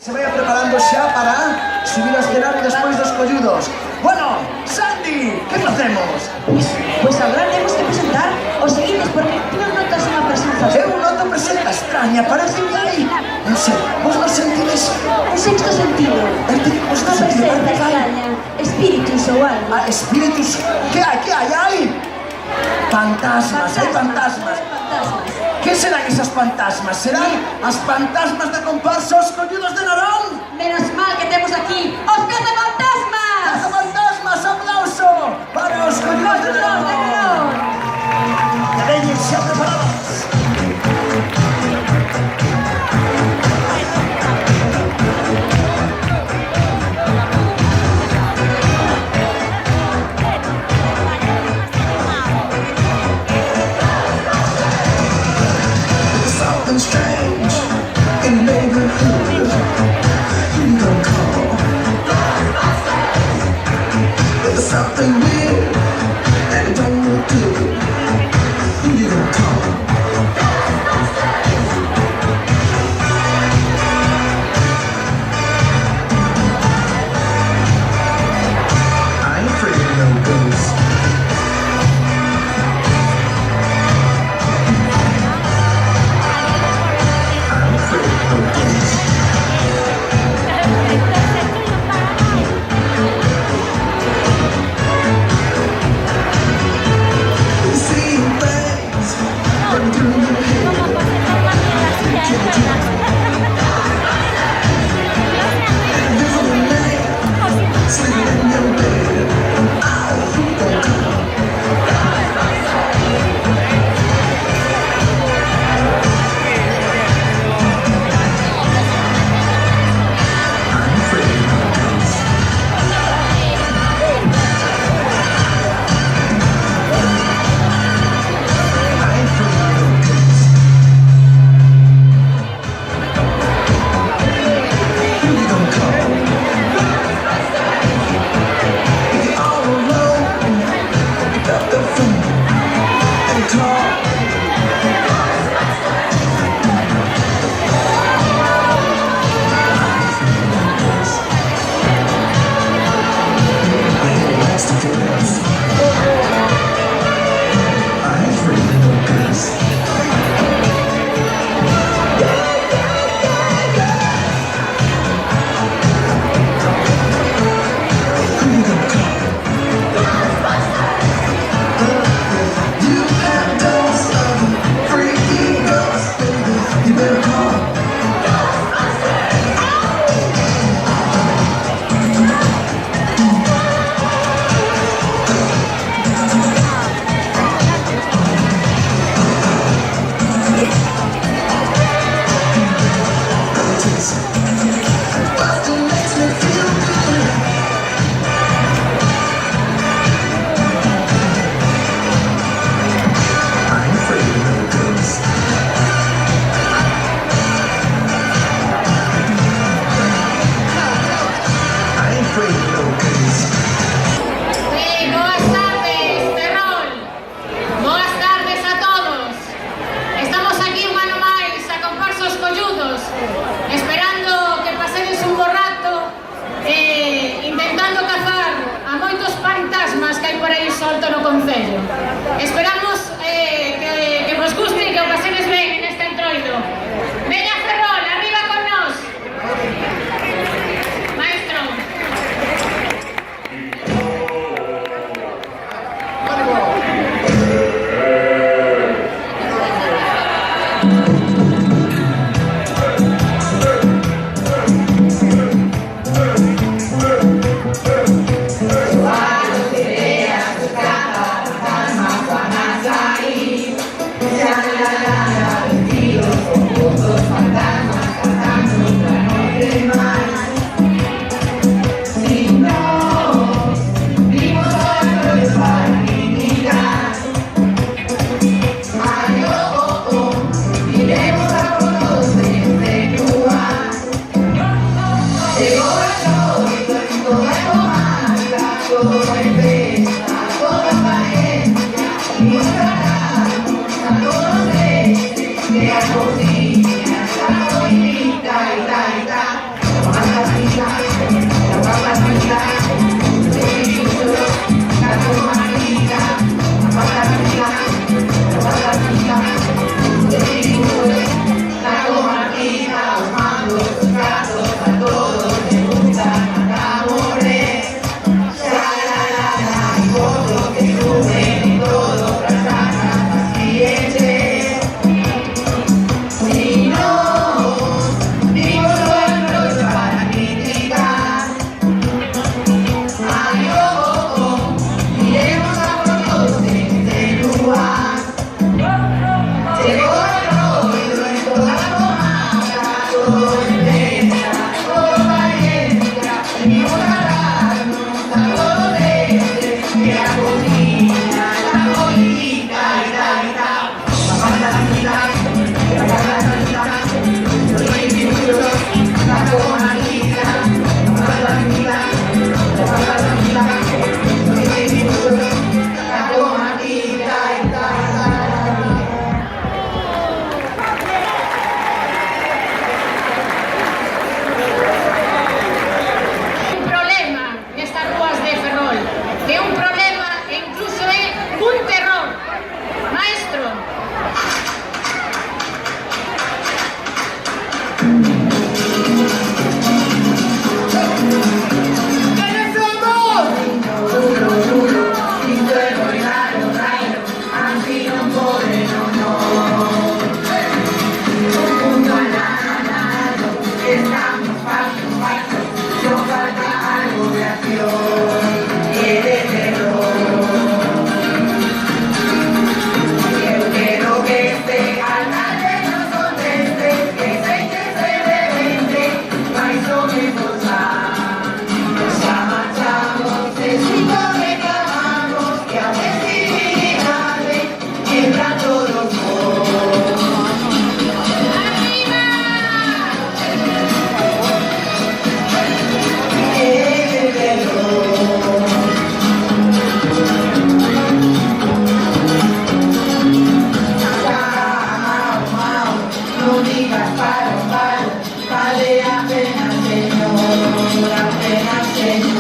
Se vaya preparando xa para subir ao escenario despois dos colludos. Bueno, Sandy, que facemos? Pois agora temos que presentar os seguintes, porque tú non notas unha presenza. Eu noto presenza extraña, parece que hai, non sei, vos non sentides? Un sexto sentido. Vos non Unha sentides presenza que hai? extraña. Espíritus ou algo. Ah, espíritus, que hai? Fantasmas, hai fantasmas. Fantasmas. Que serán esas fantasmas? Serán as fantasmas da comparsa Os Colludos de Narón? Menos mal que temos aquí os cazafantasmas! Cazafantasmas, aplauso para Os Colludos de Narón! Que veñen xa preparados. Something strange in the neighborhood. You don't call. There's something weird and it don't look good. You don't call. I ain't afraid of no ghosts. I'm afraid of no ghosts. You see things run through your head. You can't do it. And there's a man sleeping in your bed. Oh, who don't come? I'm afraid of no ghosts. I ain't afraid of no ghosts. Who you gonna call? If you're all alone, pick up the phone and call. That's the ghost. I ain't afraid of no ghosts. Who you gonna call? You have ghosts of freaky ghosts, baby. You better call. Boston makes me feel good. I ain't afraid of no ghosts. I ain't afraid of no ghosts. Boas tardes, Ferrol. Boas tardes a todos. Estamos aquí un ano máis a comparsa Os Colludos, esperando que pasedes un bo rato intentando cazar a moitos fantasmas que hai por aí solto no concello. Esperamos que vos guste e que o pasedes ben neste entroido. Veña, Ferrol, arriba con nós. Maestro. Cuando te veas tu capa, fantasmas van a pena, Señor, la pena, Señor.